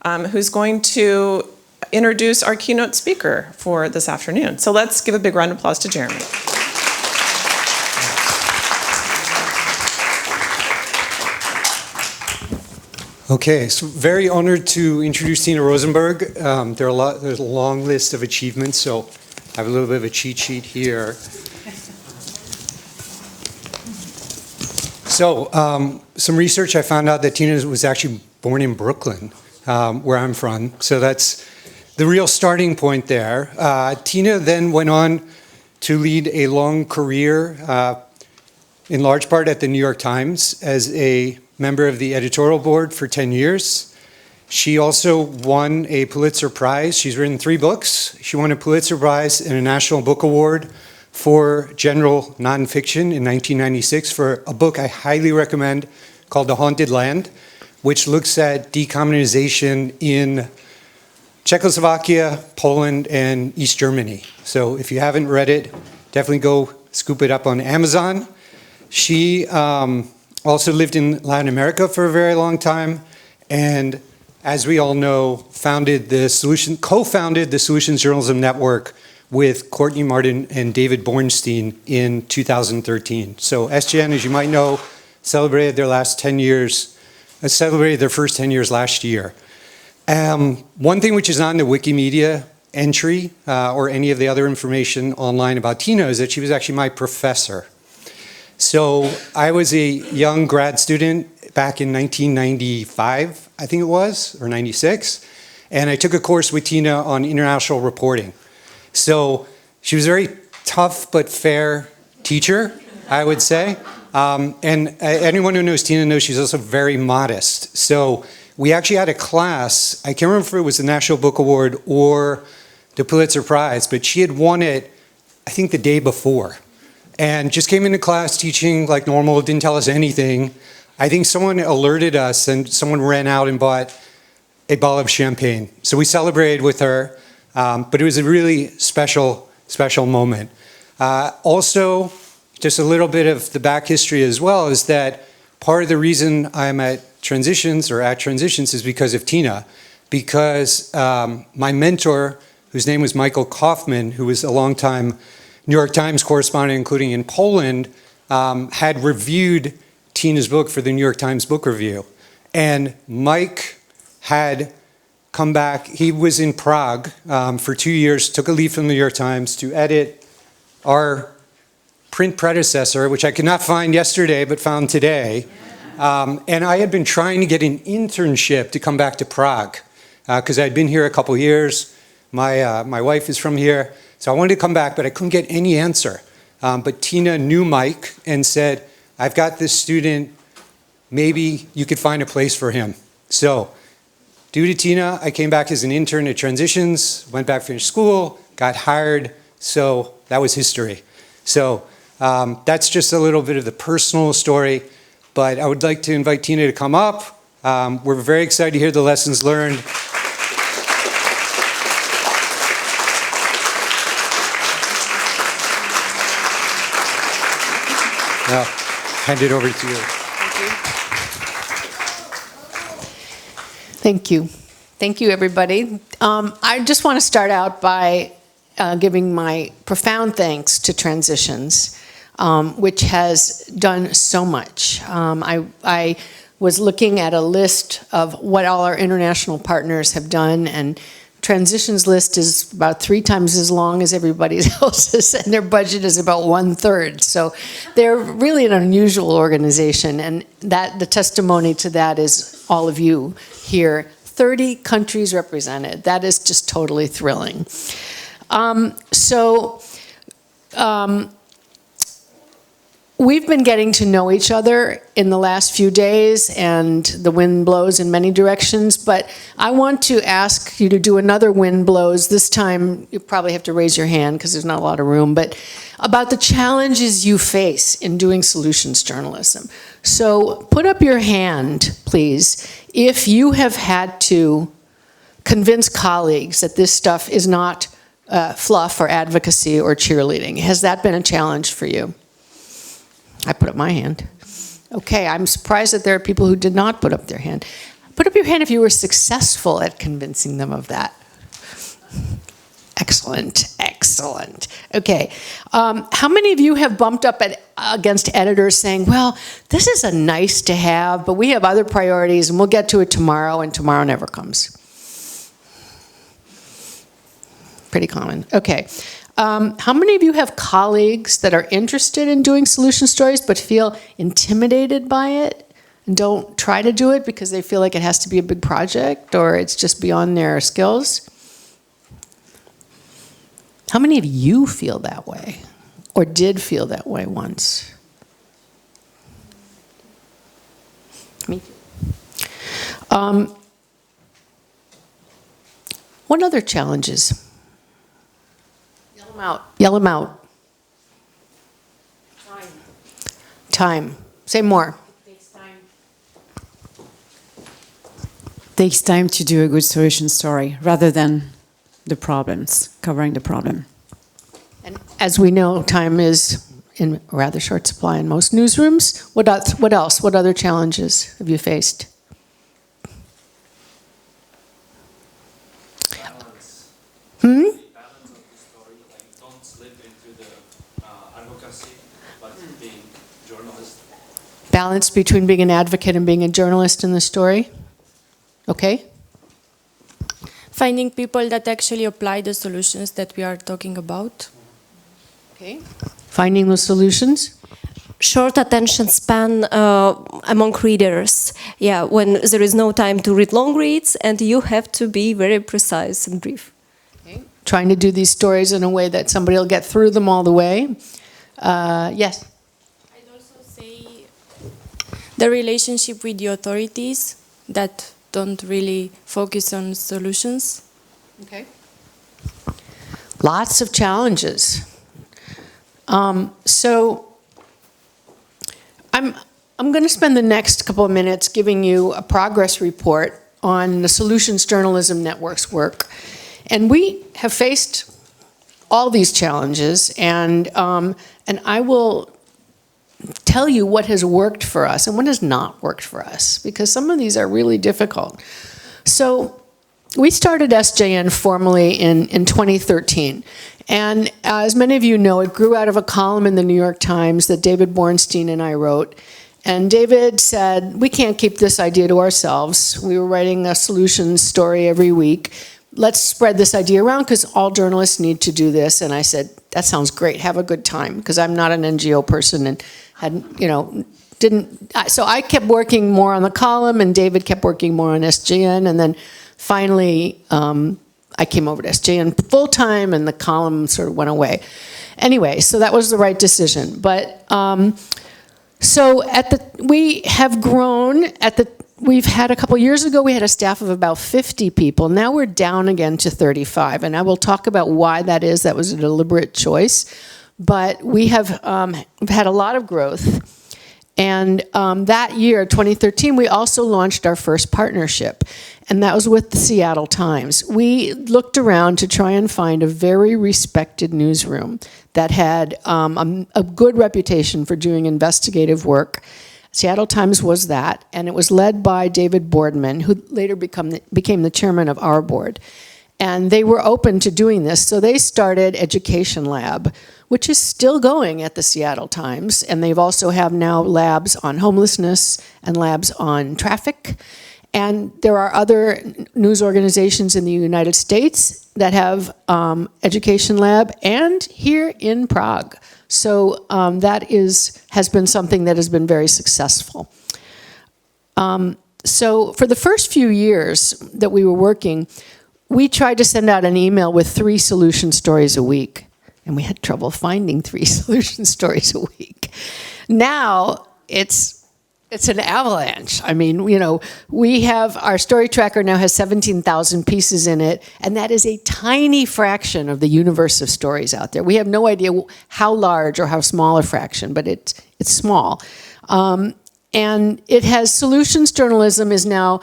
who's going to introduce our keynote speaker for this afternoon. So let's give a big round of applause to Jeremy. Okay, so very honored to introduce Tina Rosenberg. There's a long list of achievements, so I have a little bit of a cheat sheet here. So, some research, I found out that Tina was actually born in Brooklyn, where I'm from. So that's the real starting point there. Tina then went on to lead a long career, in large part at the New York Times, as a member of the editorial board for 10 years. She also won a Pulitzer Prize. She's written 3 books. She won a Pulitzer Prize and a National Book Award for general nonfiction in 1996 for a book I highly recommend called The Haunted Land, which looks at decommunization in Czechoslovakia, Poland, and East Germany. So if you haven't read it, definitely go scoop it up on Amazon. She also lived in Latin America for a very long time, and as we all know, co-founded the Solutions Journalism Network with Courtney Martin and David Bornstein in 2013. So SJN, as you might know, celebrated their first 10 years last year. One thing which is not in the Wikimedia entry or any of the other information online about Tina is that she was actually my professor. So I was a young grad student back in 1995, I think it was, or 96, and I took a course with Tina on international reporting. So she was a very tough but fair teacher, I would say. And anyone who knows Tina knows she's also very modest. So we actually had a class, I can't remember if it was the National Book Award or the Pulitzer Prize, but she had won it, I think, the day before. And just came into class teaching like normal, didn't tell us anything. I think someone alerted us and someone ran out and bought a bottle of champagne. So we celebrated with her, but it was a really special moment. Also, just a little bit of the back history as well is that part of the reason I'm at Transitions is because of Tina. Because my mentor, whose name was Michael Kaufman, who was a longtime New York Times correspondent, including in Poland, had reviewed Tina's book for the New York Times Book Review. And Mike had come back. He was in Prague for 2 years, took a leave from the New York Times to edit our print predecessor, which I could not find yesterday, but found today. And I had been trying to get an internship to come back to Prague because I'd been here a couple years. My wife is from here. So I wanted to come back, but I couldn't get any answer. But Tina knew Mike and said, I've got this student, maybe you could find a place for him. So due to Tina, I came back as an intern at Transitions, went back, finished school, got hired. So that was history. So that's just a little bit of the personal story. But I would like to invite Tina to come up. We're very excited to hear the lessons learned. I'll hand it over to you. Thank you. Thank you, everybody. I just want to start out by giving my profound thanks to Transitions, which has done so much. I was looking at a list of what all our international partners have done, and Transitions list is about 3 times as long as everybody else's, and their budget is about 1/3. So they're really an unusual organization, and the testimony to that is all of you here. 30 countries represented. That is just totally thrilling. We've been getting to know each other in the last few days, and the wind blows in many directions, but I want to ask you to do another wind blows. This time, you probably have to raise your hand because there's not a lot of room, but about the challenges you face in doing solutions journalism. So put up your hand, please, if you have had to convince colleagues that this stuff is not fluff or advocacy or cheerleading. Has that been a challenge for you? I put up my hand. Okay, I'm surprised that there are people who did not put up their hand. Put up your hand if you were successful at convincing them of that. Excellent, excellent. Okay, how many of you have bumped up against editors saying, well, this is a nice to have, but we have other priorities and we'll get to it tomorrow, and tomorrow never comes? Pretty common. Okay. How many of you have colleagues that are interested in doing solution stories but feel intimidated by it and don't try to do it because they feel like it has to be a big project or it's just beyond their skills? How many of you feel that way or did feel that way once? Me too. What other challenges? Yell them out. Yell them out. Time. Say more. It takes time. Takes time to do a good solution story rather than the problems, covering the problem. And as we know, time is in rather short supply in most newsrooms. What else? What other challenges have you faced? Balance. Hmm? Balance of the story, like don't slip into the advocacy, but being journalist. Balance between being an advocate and being a journalist in the story? Okay. Finding people that actually apply the solutions that we are talking about. Okay. Finding the solutions? Short attention span among readers. Yeah, when there is no time to read long reads and you have to be very precise and brief. Okay. Trying to do these stories in a way that somebody will get through them all the way. Yes? I'd also say the relationship with the authorities that don't really focus on solutions. Okay. Lots of challenges. So I'm going to spend the next couple of minutes giving you a progress report on the Solutions Journalism Network's work. And we have faced all these challenges, and I will tell you what has worked for us and what has not worked for us, because some of these are really difficult. So we started SJN formally in 2013. And as many of you know, it grew out of a column in the New York Times that David Bornstein and I wrote. And David said, we can't keep this idea to ourselves. We were writing a solutions story every week. Let's spread this idea around because all journalists need to do this. And I said, that sounds great. Have a good time, because I'm not an NGO person and hadn't, so I kept working more on the column and David kept working more on SJN. And then finally, I came over to SJN full-time and the column sort of went away. Anyway, so that was the right decision. But so we have grown we've had a couple years ago, we had a staff of about 50 people. Now we're down again to 35. And I will talk about why that is. That was a deliberate choice. But we have had a lot of growth. And that year, 2013, we also launched our first partnership, and that was with the Seattle Times. We looked around to try and find a very respected newsroom that had a good reputation for doing investigative work. Seattle Times was that, and it was led by David Boardman, who later became the chairman of our board. And they were open to doing this, so they started Education Lab, which is still going at the Seattle Times, and they've also have now labs on homelessness and labs on traffic. And there are other news organizations in the United States that have Education Lab, and here in Prague. So that has been something that has been very successful. So for the first few years that we were working, we tried to send out an email with 3 solution stories a week, and we had trouble finding 3 solution stories a week. Now it's an avalanche. I mean, we have our story tracker now has 17,000 pieces in it, and that is a tiny fraction of the universe of stories out there. We have no idea how large or how small a fraction, but it's small. And it has solutions journalism is now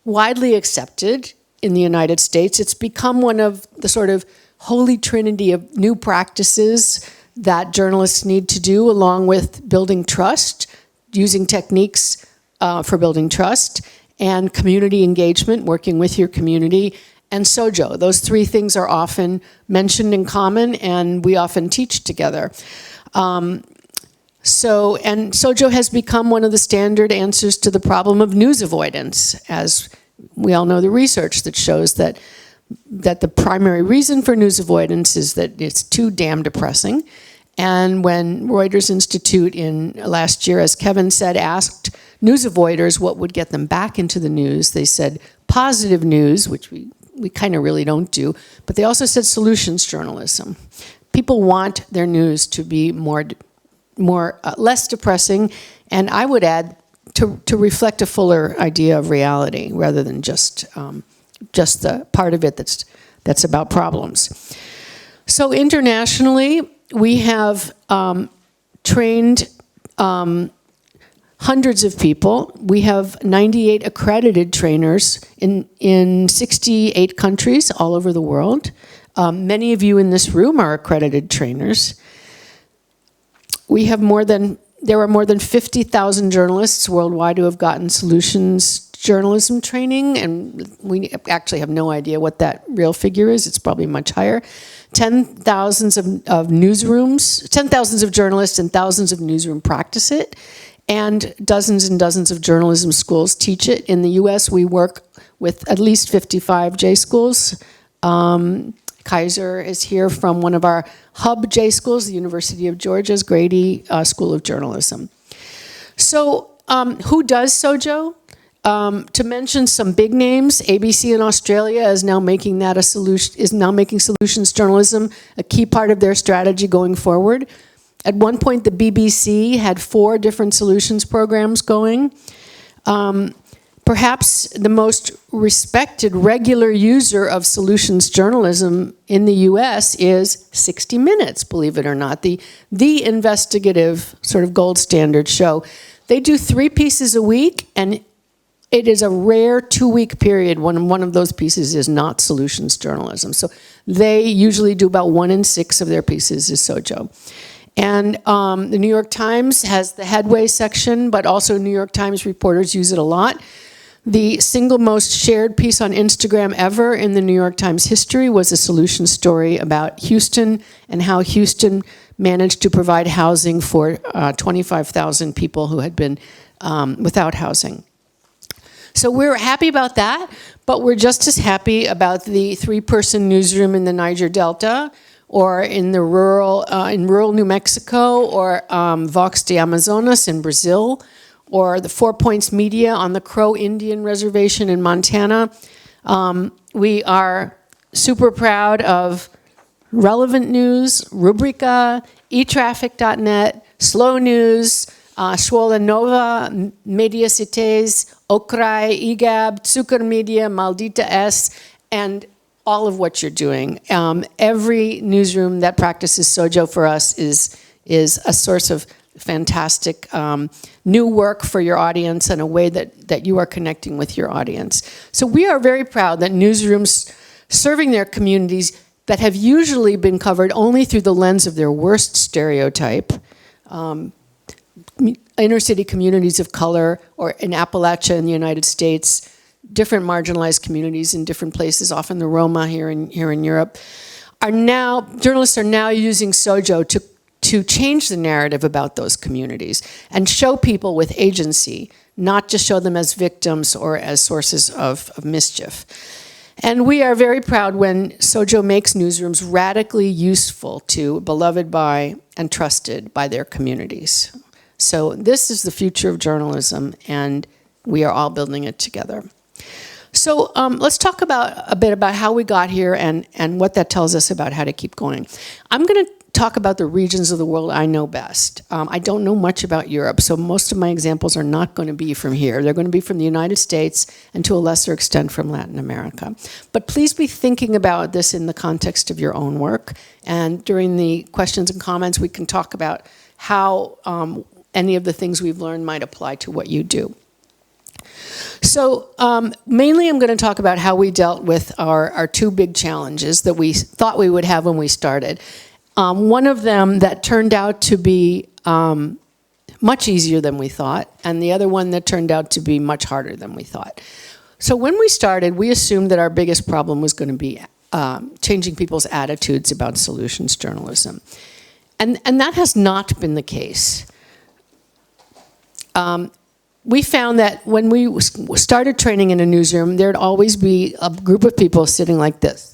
widely accepted in the United States. It's become one of the sort of holy trinity of new practices that journalists need to do, along with building trust, using techniques for building trust, and community engagement, working with your community, and Sojo. Those three things are often mentioned in common, and we often teach together. And Sojo has become one of the standard answers to the problem of news avoidance, as we all know the research that shows that the primary reason for news avoidance is that it's too damn depressing. And when Reuters Institute in last year, as Kevin said, asked news avoiders what would get them back into the news, they said positive news, which we kind of really don't do, but they also said solutions journalism. People want their news to be less depressing, and I would add to reflect a fuller idea of reality rather than just the part of it that's about problems. So internationally, we have trained hundreds of people. We have 98 accredited trainers in 68 countries all over the world. Many of you in this room are accredited trainers. There are more than 50,000 journalists worldwide who have gotten solutions journalism training, and we actually have no idea what that real figure is. It's probably much higher. 10,000s of newsrooms, 10,000s of journalists and thousands of newsroom practice it, and dozens of journalism schools teach it. In the US, we work with at least 55 J schools. Kaiser is here from one of our hub J schools, the University of Georgia's Grady School of Journalism. So who does Sojo? To mention some big names, ABC in Australia is now making that making solutions journalism a key part of their strategy going forward. At one point, the BBC had 4 different solutions programs going. Perhaps the most respected regular user of solutions journalism in the US is 60 Minutes, believe it or not, the investigative sort of gold standard show. They do 3 pieces a week, and it is a rare 2-week period when one of those pieces is not solutions journalism. So they usually do about 1 in 6 of their pieces is Sojo. And the New York Times has the Headway section, but also New York Times reporters use it a lot. The single most shared piece on Instagram ever in the New York Times history was a solution story about Houston and how Houston managed to provide housing for 25,000 people who had been without housing. So we're happy about that, but we're just as happy about the 3-person newsroom in the Niger Delta, or in the rural New Mexico, or Vox de Amazonas in Brazil, or the 4 Points Media on the Crow Indian Reservation in Montana. We are super proud of Relevant News, Rubrica, eTraffic.net, Slow News, Szkoła Nova, Media Cités, Okrai, EGAB, Zucker Media, Maldita S, and all of what you're doing. Every newsroom that practices Sojo for us is a source of fantastic new work for your audience and a way that you are connecting with your audience. So we are very proud that newsrooms serving their communities that have usually been covered only through the lens of their worst stereotype, inner city communities of color, or in Appalachia in the United States, different marginalized communities in different places, often the Roma here in Europe, journalists are now using Sojo to change the narrative about those communities and show people with agency, not just show them as victims or as sources of mischief. And we are very proud when Sojo makes newsrooms radically useful to, beloved by, and trusted by their communities. So this is the future of journalism, and we are all building it together. So let's talk a bit about how we got here and what that tells us about how to keep going. I'm going to talk about the regions of the world I know best. I don't know much about Europe, so most of my examples are not going to be from here. They're going to be from the United States and to a lesser extent from Latin America. But please be thinking about this in the context of your own work. And during the questions and comments, we can talk about how any of the things we've learned might apply to what you do. So mainly I'm going to talk about how we dealt with our 2 big challenges that we thought we would have when we started. One of them that turned out to be much easier than we thought, and the other one that turned out to be much harder than we thought. So when we started, we assumed that our biggest problem was going to be changing people's attitudes about solutions journalism. And that has not been the case. We found that when we started training in a newsroom, there'd always be a group of people sitting like this.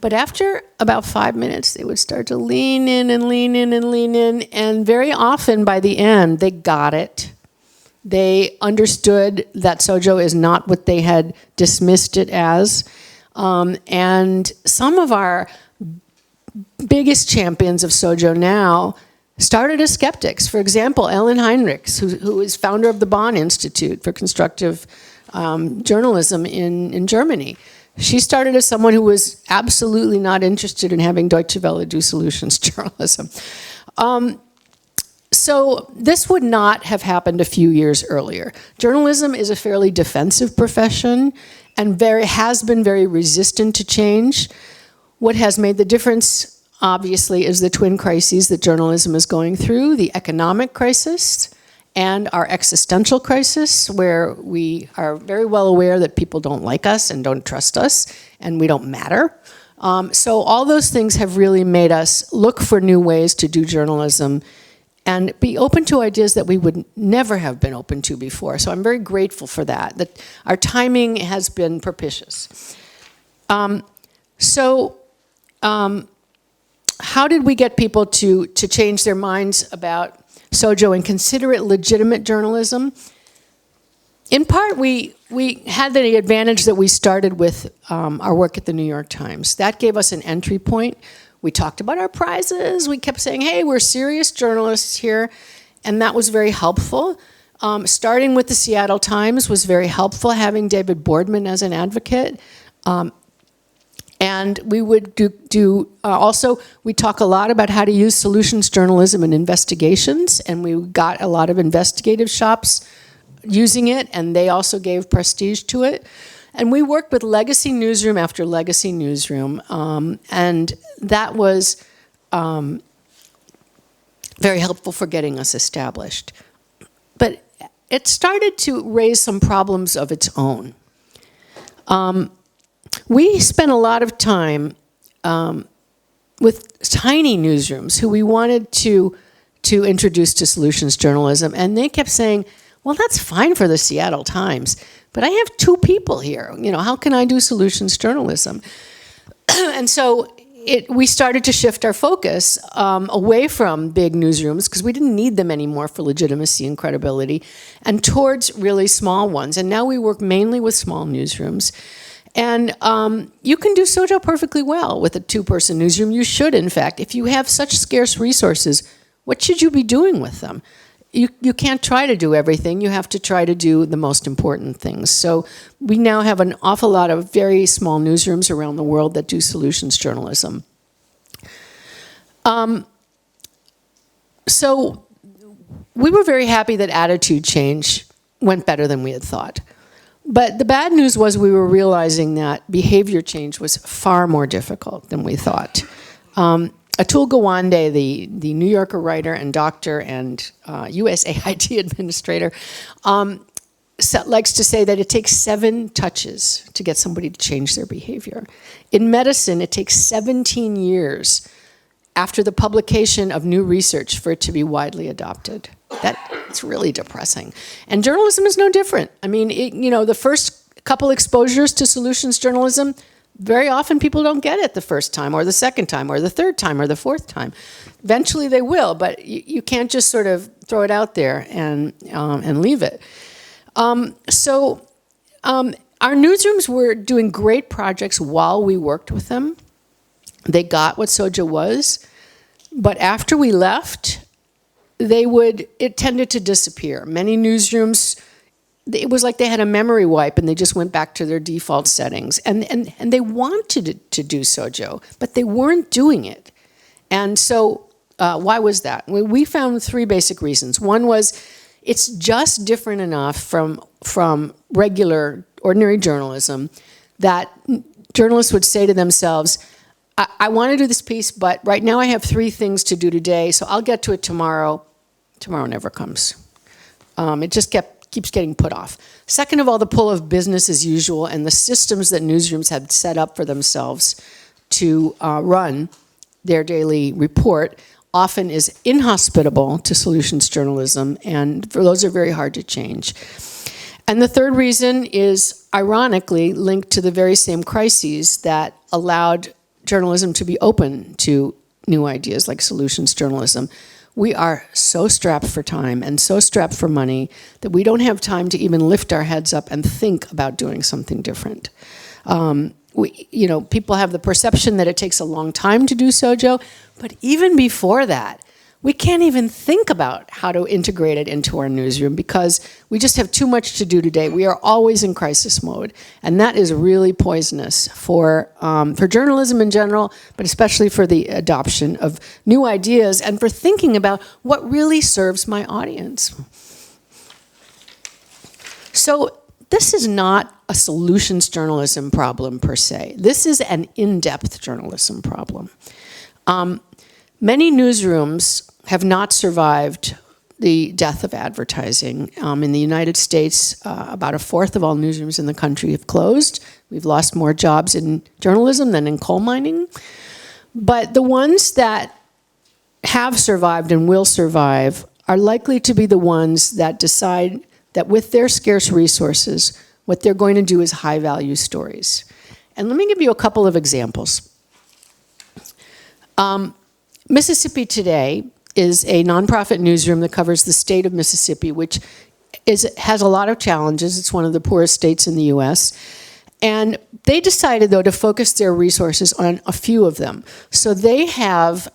But after about 5 minutes, they would start to lean in and lean in and lean in, and very often by the end, they got it. They understood that Sojo is not what they had dismissed it as. And some of our biggest champions of Sojo now started as skeptics. For example, Ellen Heinrichs, who is founder of the Bonn Institute for Constructive Journalism in Germany. She started as someone who was absolutely not interested in having Deutsche Welle do solutions journalism. So this would not have happened a few years earlier. Journalism is a fairly defensive profession and has been very resistant to change. What has made the difference, obviously, is the twin crises that journalism is going through, the economic crisis and our existential crisis, where we are very well aware that people don't like us and don't trust us, and we don't matter. So all those things have really made us look for new ways to do journalism and be open to ideas that we would never have been open to before. So I'm very grateful for that our timing has been propitious. How did we get people to change their minds about Sojo and consider it legitimate journalism? In part, we had the advantage that we started with our work at the New York Times. That gave us an entry point. We talked about our prizes. We kept saying, hey, we're serious journalists here. And that was very helpful. Starting with the Seattle Times was very helpful, having David Boardman as an advocate. And we would also, we talk a lot about how to use solutions journalism in investigations, and we got a lot of investigative shops using it, and they also gave prestige to it. And we worked with legacy newsroom after legacy newsroom, and that was very helpful for getting us established. But it started to raise some problems of its own. We spent a lot of time with tiny newsrooms who we wanted to introduce to solutions journalism, and they kept saying, well, that's fine for the Seattle Times, but I have 2 people here. You know, how can I do solutions journalism? And so we started to shift our focus away from big newsrooms, because we didn't need them anymore for legitimacy and credibility, and towards really small ones. And now we work mainly with small newsrooms. And you can do Sojo perfectly well with a 2-person newsroom. You should, in fact. If you have such scarce resources, what should you be doing with them? You can't try to do everything. You have to try to do the most important things. So we now have an awful lot of very small newsrooms around the world that do solutions journalism. So we were very happy that attitude change went better than we had thought. But the bad news was we were realizing that behavior change was far more difficult than we thought. Atul Gawande, the New Yorker writer and doctor and USAID administrator, likes to say that it takes 7 touches to get somebody to change their behavior. In medicine, it takes 17 years after the publication of new research for it to be widely adopted. It's really depressing. And journalism is no different. I mean, the first couple exposures to solutions journalism, very often people don't get it the first time or the second time or the third time or the fourth time. Eventually they will, but you can't just sort of throw it out there and leave it. Our newsrooms were doing great projects while we worked with them. They got what Sojo was, but after we left, it tended to disappear. Many newsrooms, it was like they had a memory wipe and they just went back to their default settings. And they wanted to do Sojo, but they weren't doing it. And so why was that? We found 3 basic reasons. One was it's just different enough from regular, ordinary journalism that journalists would say to themselves, I want to do this piece, but right now I have 3 things to do today, so I'll get to it tomorrow. Tomorrow never comes. It just keeps getting put off. Second of all, the pull of business as usual and the systems that newsrooms have set up for themselves to run their daily report often is inhospitable to solutions journalism, and for those are very hard to change. And the third reason is ironically linked to the very same crises that allowed journalism to be open to new ideas like solutions journalism. We are so strapped for time and so strapped for money that we don't have time to even lift our heads up and think about doing something different. People have the perception that it takes a long time to do so, Joe, but even before that, we can't even think about how to integrate it into our newsroom because we just have too much to do today. We are always in crisis mode, and that is really poisonous for journalism in general, but especially for the adoption of new ideas and for thinking about what really serves my audience. So this is not a solutions journalism problem per se. This is an in-depth journalism problem. Many newsrooms have not survived the death of advertising. In the United States, about 1/4 of all newsrooms in the country have closed. We've lost more jobs in journalism than in coal mining. But the ones that have survived and will survive are likely to be the ones that decide that with their scarce resources, what they're going to do is high-value stories. And let me give you a couple of examples. Mississippi Today is a nonprofit newsroom that covers the state of Mississippi, which has a lot of challenges. It's one of the poorest states in the U.S. And they decided, though, to focus their resources on a few of them. So they have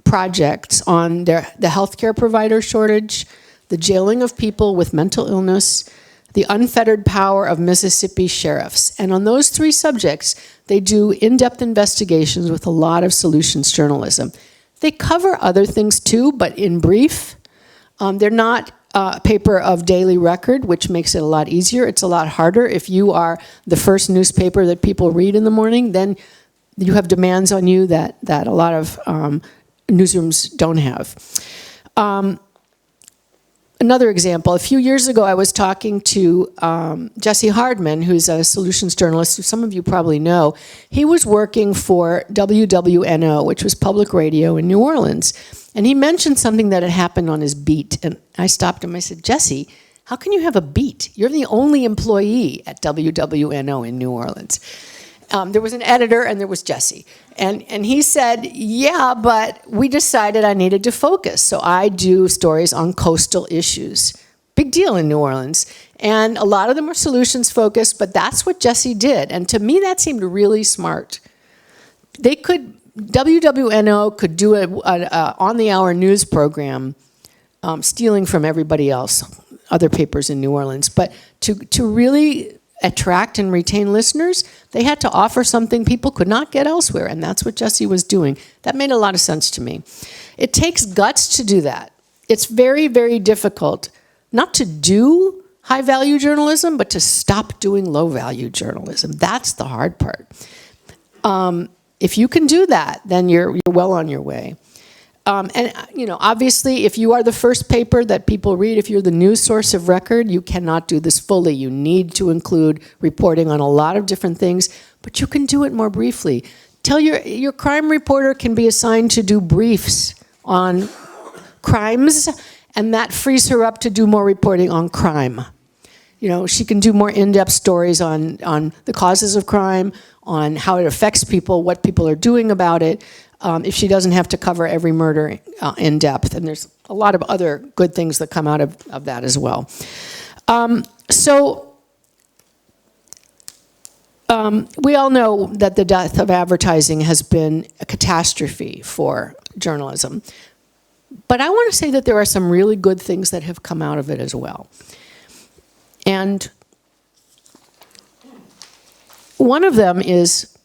projects on the healthcare provider shortage, the jailing of people with mental illness, the unfettered power of Mississippi sheriffs. And on those 3 subjects, they do in-depth investigations with a lot of solutions journalism. They cover other things too, but in brief. They're not a paper of daily record, which makes it a lot easier. It's a lot harder. If you are the first newspaper that people read in the morning, then you have demands on you that a lot of newsrooms don't have. Another example, a few years ago I was talking to Jesse Hardman, who's a solutions journalist who some of you probably know. He was working for WWNO, which was public radio in New Orleans. And he mentioned something that had happened on his beat. And I stopped him, I said, Jesse, how can you have a beat? You're the only employee at WWNO in New Orleans. There was an editor and there was Jesse. And he said, yeah, but we decided I needed to focus. So I do stories on coastal issues. Big deal in New Orleans. And a lot of them are solutions focused, but that's what Jesse did. And to me, that seemed really smart. WWNO could do an on-the-hour news program, stealing from everybody else, other papers in New Orleans. But to really attract and retain listeners, they had to offer something people could not get elsewhere, and that's what Jesse was doing. That made a lot of sense to me. It takes guts to do that. It's very, very difficult not to do high-value journalism, but to stop doing low-value journalism. That's the hard part. If you can do that, then you're well on your way. Obviously, if you are the first paper that people read, if you're the news source of record, you cannot do this fully. You need to include reporting on a lot of different things, but you can do it more briefly. Tell your crime reporter can be assigned to do briefs on crimes, and that frees her up to do more reporting on crime. She can do more in-depth stories on the causes of crime, on how it affects people, what people are doing about it, if she doesn't have to cover every murder in depth. And there's a lot of other good things that come out of that as well. We all know that the death of advertising has been a catastrophe for journalism. But I want to say that there are some really good things that have come out of it as well. And one of them is,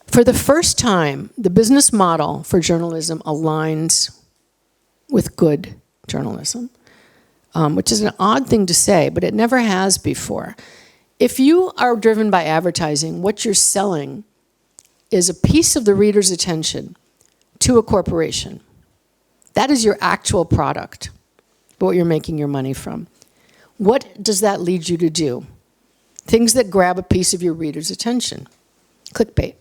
for the first time, the business model for journalism aligns with good journalism, which is an odd thing to say, but it never has before. If you are driven by advertising, what you're selling is a piece of the reader's attention to a corporation. That is your actual product, what you're making your money from. What does that lead you to do? Things that grab a piece of your reader's attention. Clickbait.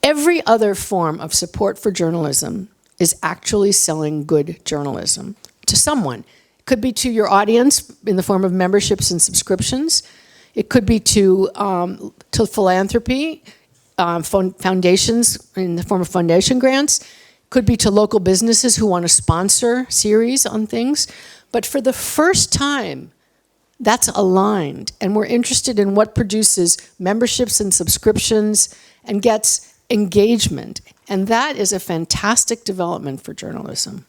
Every other form of support for journalism is actually selling good journalism to someone. It could be to your audience in the form of memberships and subscriptions. It could be to philanthropy, foundations in the form of foundation grants. It could be to local businesses who want to sponsor series on things. But for the first time, that's aligned, and we're interested in what produces memberships and subscriptions and gets engagement. And that is a fantastic development for journalism.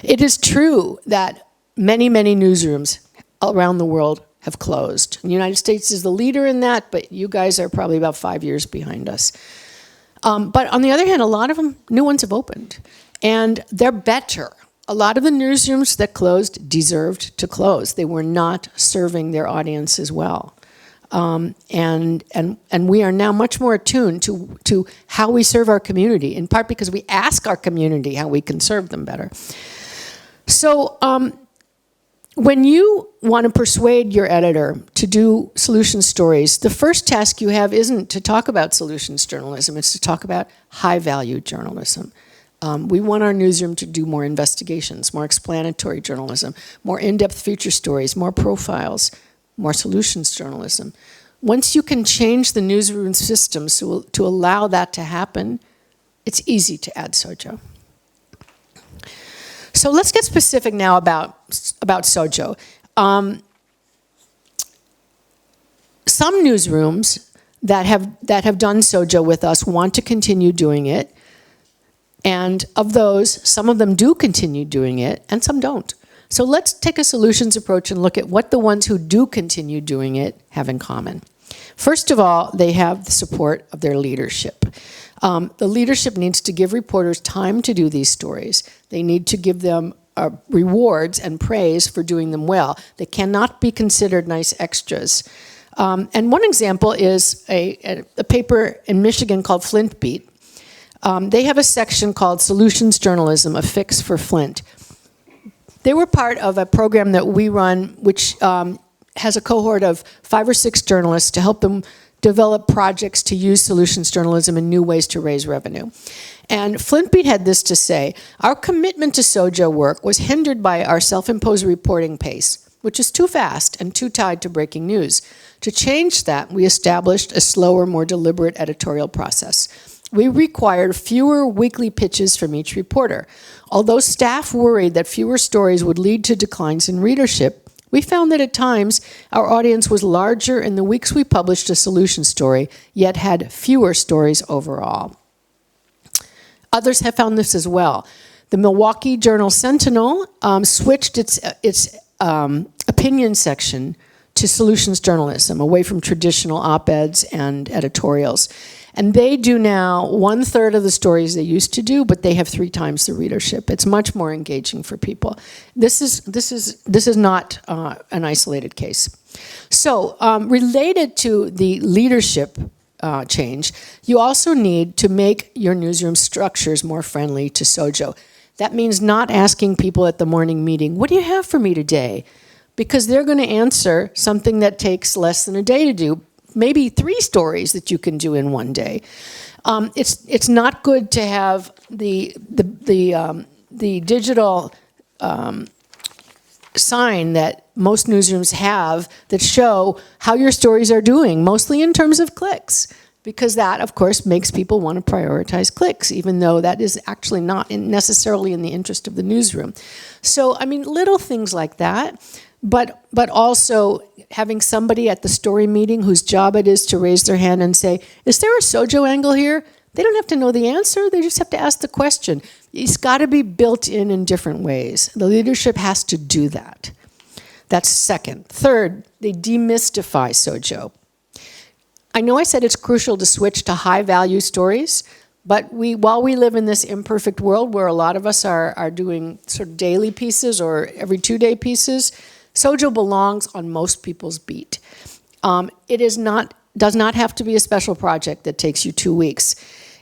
It is true that many, many newsrooms around the world have closed. The United States is the leader in that, but you guys are probably about 5 years behind us. But on the other hand, a lot of them, new ones have opened, and they're better. A lot of the newsrooms that closed deserved to close. They were not serving their audience as well. And we are now much more attuned to how we serve our community, in part because we ask our community how we can serve them better. So when you want to persuade your editor to do solution stories, the first task you have isn't to talk about solutions journalism, it's to talk about high-value journalism. We want our newsroom to do more investigations, more explanatory journalism, more in-depth feature stories, more profiles, more solutions journalism. Once you can change the newsroom systems to allow that to happen, it's easy to add Sojo. So let's get specific now about Sojo. Some newsrooms that have done Sojo with us want to continue doing it. And of those, some of them do continue doing it, and some don't. So let's take a solutions approach and look at what the ones who do continue doing it have in common. First of all, they have the support of their leadership. The leadership needs to give reporters time to do these stories. They need to give them rewards and praise for doing them well. They cannot be considered nice extras. And one example is a paper in Michigan called Flint Beat. They have a section called Solutions Journalism, a Fix for Flint. They were part of a program that we run, which has a cohort of 5 or 6 journalists to help them develop projects to use solutions journalism in new ways to raise revenue. And Flint Beat had this to say: our commitment to Sojo work was hindered by our self-imposed reporting pace, which is too fast and too tied to breaking news. To change that, we established a slower, more deliberate editorial process. We required fewer weekly pitches from each reporter. Although staff worried that fewer stories would lead to declines in readership, we found that at times our audience was larger in the weeks we published a solution story, yet had fewer stories overall. Others have found this as well. The Milwaukee Journal Sentinel switched its opinion section to solutions journalism, away from traditional op-eds and editorials. And they do now 1/3 of the stories they used to do, but they have 3 times the readership. It's much more engaging for people. This is not an isolated case. So related to the leadership change, you also need to make your newsroom structures more friendly to Sojo. That means not asking people at the morning meeting, "What do you have for me today?" Because they're going to answer something that takes less than a day to do. Maybe 3 stories that you can do in one day. It's not good to have the digital sign that most newsrooms have that show how your stories are doing, mostly in terms of clicks, because that, of course, makes people want to prioritize clicks, even though that is actually not necessarily in the interest of the newsroom. So, I mean, little things like that. But also having somebody at the story meeting whose job it is to raise their hand and say, "Is there a Sojo angle here?" They don't have to know the answer, they just have to ask the question. It's got to be built in different ways. The leadership has to do that. That's second. Third, they demystify Sojo. I know I said it's crucial to switch to high-value stories, but while we live in this imperfect world where a lot of us are doing sort of daily pieces or every 2-day pieces, Sojo belongs on most people's beat. It is not does not have to be a special project that takes you 2 weeks.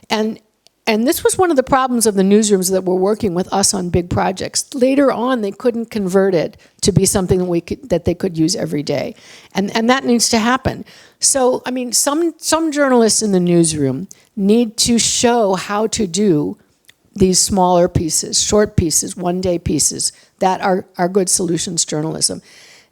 And this was one of the problems of the newsrooms that were working with us on big projects. Later on, they couldn't convert it to be something that they could use every day. And that needs to happen. So, I mean, some journalists in the newsroom need to show how to do these smaller pieces, short pieces, one-day pieces that are good solutions journalism.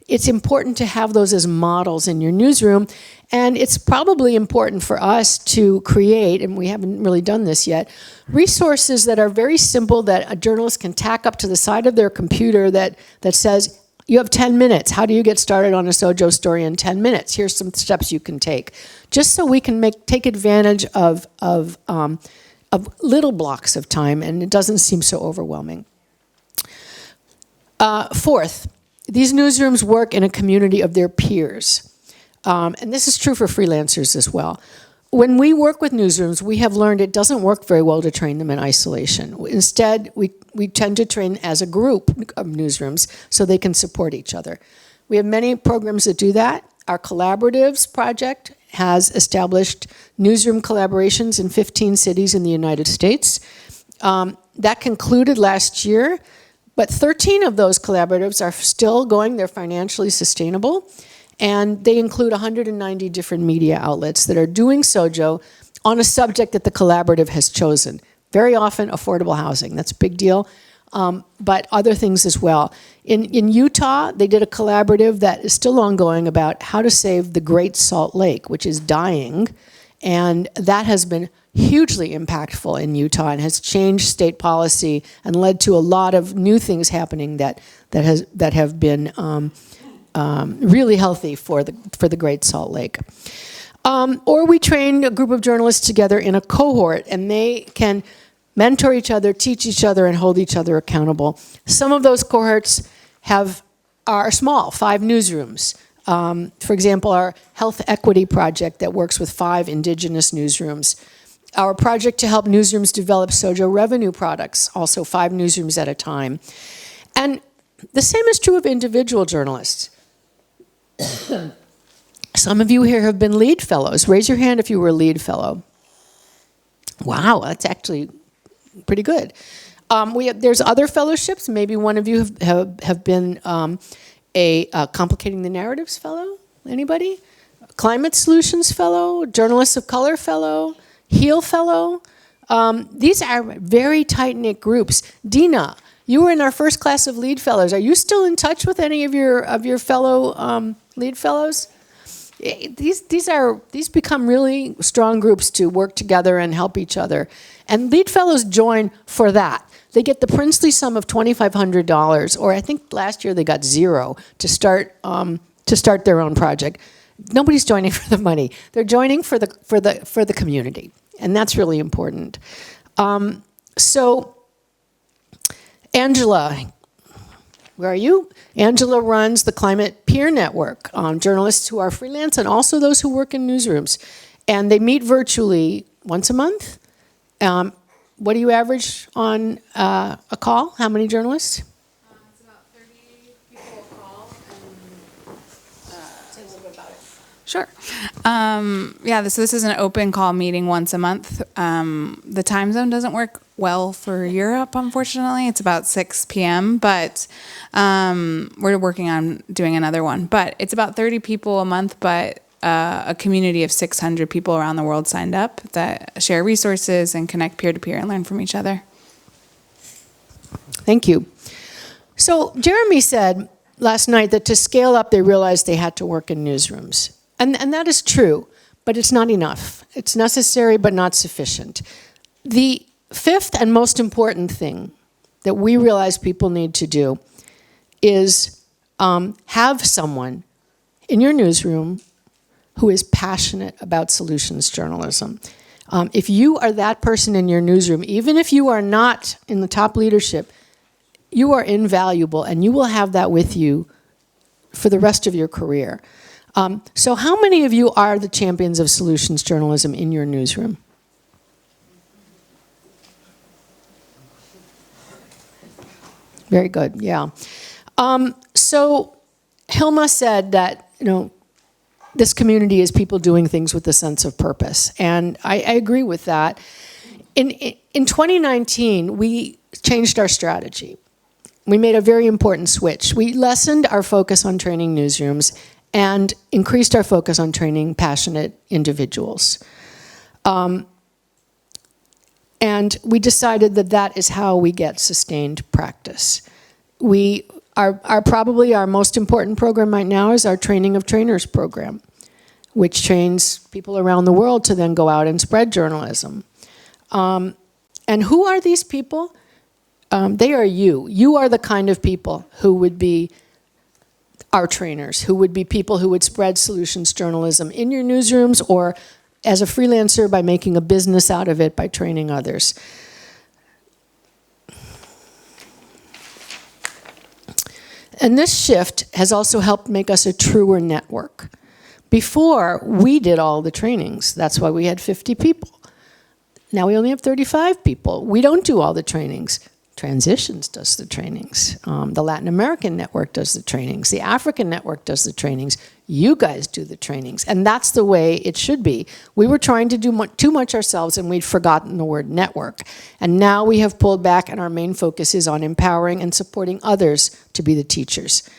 It's important to have those as models in your newsroom, and it's probably important for us to create, and we haven't really done this yet, resources that are very simple that a journalist can tack up to the side of their computer that says, you have 10 minutes. How do you get started on a Sojo story in 10 minutes? Here's some steps you can take. Just so we can take advantage of little blocks of time, and it doesn't seem so overwhelming. Fourth, these newsrooms work in a community of their peers. And this is true for freelancers as well. When we work with newsrooms, we have learned it doesn't work very well to train them in isolation. Instead, we tend to train as a group of newsrooms so they can support each other. We have many programs that do that. Our Collaboratives project has established newsroom collaborations in 15 cities in the United States. That concluded last year, but 13 of those collaboratives are still going. They're financially sustainable. And they include 190 different media outlets that are doing Sojo on a subject that the collaborative has chosen. Very often affordable housing, that's a big deal, but other things as well. In Utah, they did a collaborative that is still ongoing about how to save the Great Salt Lake, which is dying, and that has been hugely impactful in Utah and has changed state policy and led to a lot of new things happening that have been really healthy for the Great Salt Lake. Or we train a group of journalists together in a cohort, and they can mentor each other, teach each other, and hold each other accountable. Some of those cohorts are small, 5 newsrooms. For example, our health equity project that works with 5 indigenous newsrooms. Our project to help newsrooms develop Sojo revenue products, also 5 newsrooms at a time. And the same is true of individual journalists. Some of you here have been lead fellows. Raise your hand if you were a lead fellow. Wow, that's actually pretty good. There's other fellowships. Maybe one of you have been a Complicating the Narratives fellow. Anybody? Climate Solutions fellow, Journalists of Color fellow, HEAL fellow. These are very tight-knit groups. Dina, you were in our first class of lead fellows. Are you still in touch with any of your fellow lead fellows? These become really strong groups to work together and help each other. And lead fellows join for that. They get the princely sum of $2,500, or I think last year they got 0 to start their own project. Nobody's joining for the money. They're joining for the community, and that's really important. So, Angela, where are you? Angela runs the Climate Peer Network, journalists who are freelance and also those who work in newsrooms. And they meet virtually once a month. What do you average on a call? How many journalists? It's about 30 people a call. Say a little bit about it. Sure. So this is an open call meeting once a month. The time zone doesn't work well for Europe, unfortunately. It's about 6 p.m., but we're working on doing another one. But it's about 30 people a month, but a community of 600 people around the world signed up that share resources and connect peer-to-peer and learn from each other. Thank you. So Jeremy said last night that to scale up, they realized they had to work in newsrooms. And that is true, but it's not enough. It's necessary, but not sufficient. The 5th and most important thing that we realize people need to do is have someone in your newsroom who is passionate about solutions journalism. If you are that person in your newsroom, even if you are not in the top leadership, you are invaluable, and you will have that with you for the rest of your career. So how many of you are the champions of solutions journalism in your newsroom? Very good, yeah. So Hilma said that, this community is people doing things with a sense of purpose. And I agree with that. In 2019, we changed our strategy. We made a very important switch. We lessened our focus on training newsrooms and increased our focus on training passionate individuals. And we decided that that is how we get sustained practice. Probably our most important program right now is our Training of Trainers program, which trains people around the world to then go out and spread journalism. And who are these people? They are you. You are the kind of people who would be our trainers, who would be people who would spread solutions journalism in your newsrooms or as a freelancer by making a business out of it by training others. And this shift has also helped make us a truer network. Before, we did all the trainings. That's why we had 50 people. Now we only have 35 people. We don't do all the trainings. Transitions does the trainings. The Latin American network does the trainings. The African network does the trainings. You guys do the trainings. And that's the way it should be. We were trying to do too much ourselves and we'd forgotten the word network. And now we have pulled back and our main focus is on empowering and supporting others to be the teachers.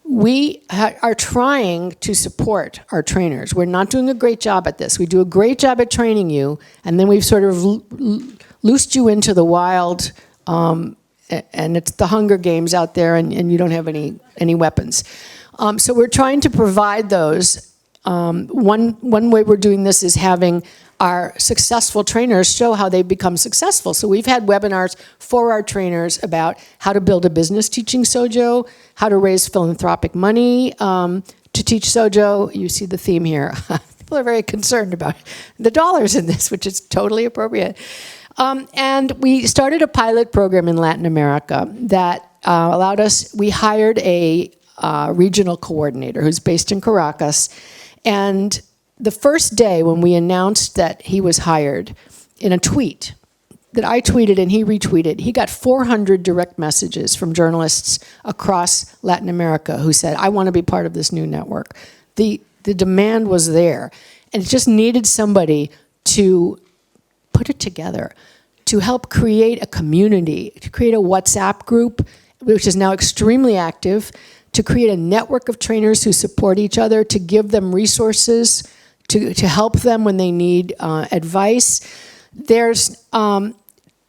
We are trying to support our trainers. We're not doing a great job at this. We do a great job at training you, and then we've sort of loosed you into the wild, and it's the Hunger Games out there, and you don't have any weapons. So we're trying to provide those. One way we're doing this is having our successful trainers show how they've become successful. So we've had webinars for our trainers about how to build a business teaching Sojo, how to raise philanthropic money to teach Sojo. You see the theme here. People are very concerned about the dollars in this, which is totally appropriate. And we started a pilot program in Latin America that allowed us, we hired a regional coordinator who's based in Caracas. And the first day when we announced that he was hired, in a tweet that I tweeted and he retweeted, he got 400 direct messages from journalists across Latin America who said, I want to be part of this new network. The demand was there, and it just needed somebody to put it together, to help create a community, to create a WhatsApp group, which is now extremely active, to create a network of trainers who support each other, to give them resources, to help them when they need advice. There's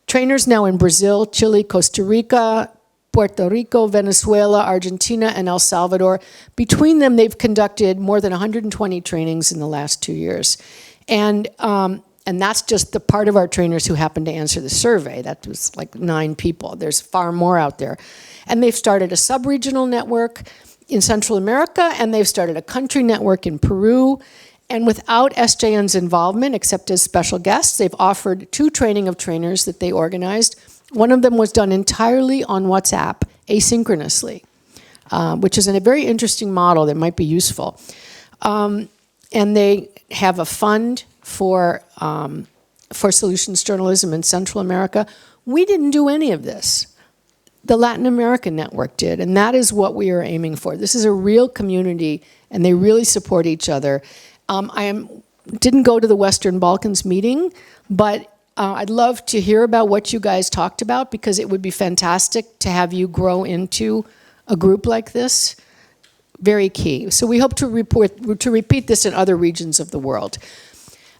trainers now in Brazil, Chile, Costa Rica, Puerto Rico, Venezuela, Argentina, and El Salvador. Between them, they've conducted more than 120 trainings in the last 2 years. And that's just the part of our trainers who happened to answer the survey. That was like 9 people. There's far more out there. And they've started a sub-regional network in Central America, and they've started a country network in Peru. And without SJN's involvement, except as special guests, they've offered 2 training of trainers that they organized. One of them was done entirely on WhatsApp, asynchronously, which is a very interesting model that might be useful. And they have a fund for solutions journalism in Central America. We didn't do any of this. The Latin American network did, and that is what we are aiming for. This is a real community, and they really support each other. Didn't go to the Western Balkans meeting, but I'd love to hear about what you guys talked about, because it would be fantastic to have you grow into a group like this. Very key. So we hope to repeat this in other regions of the world.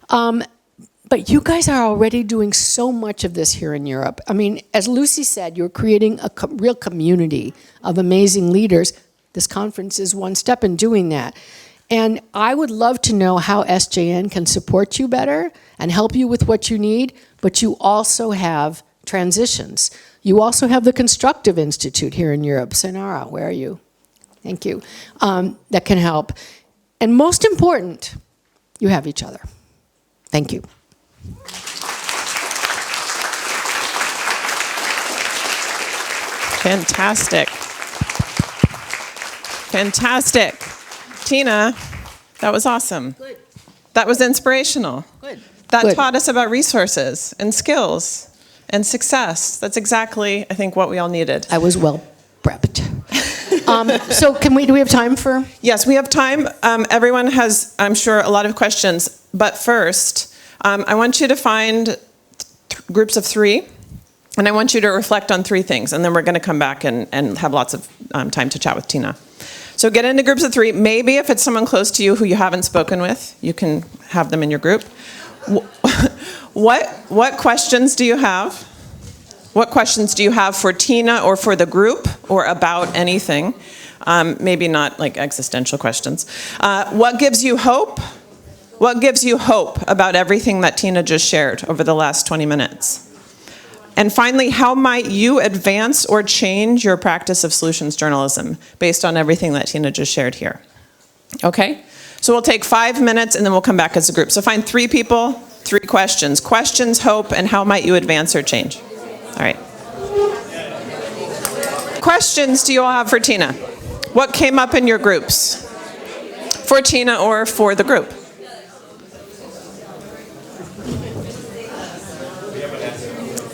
But you guys are already doing so much of this here in Europe. I mean, as Lucy said, you're creating a real community of amazing leaders. This conference is one step in doing that. And I would love to know how SJN can support you better and help you with what you need, but you also have transitions. You also have the Constructive Institute here in Europe. Senara, where are you? Thank you. That can help. And most important, you have each other. Thank you. Fantastic. Fantastic. Tina, that was awesome. Good. That was inspirational. Good. That Good. taught us about resources and skills and success. That's exactly, I think, what we all needed. I was well prepped. So do we have time for? Yes, we have time. Everyone has, I'm sure, a lot of questions. But first, I want you to find groups of 3, and I want you to reflect on 3 things, and then we're going to come back and have lots of time to chat with Tina. So get into groups of 3. Maybe if it's someone close to you who you haven't spoken with, you can have them in your group. What questions do you have? What questions do you have for Tina or for the group or about anything? Maybe not like existential questions. What gives you hope? What gives you hope about everything that Tina just shared over the last 20 minutes? And finally, how might you advance or change your practice of solutions journalism based on everything that Tina just shared here? Okay? So we'll take 5 minutes and then we'll come back as a group. So find 3 people, 3 questions. Questions, hope, and how might you advance or change? All right. Questions do you all have for Tina? What came up in your groups? For Tina or for the group?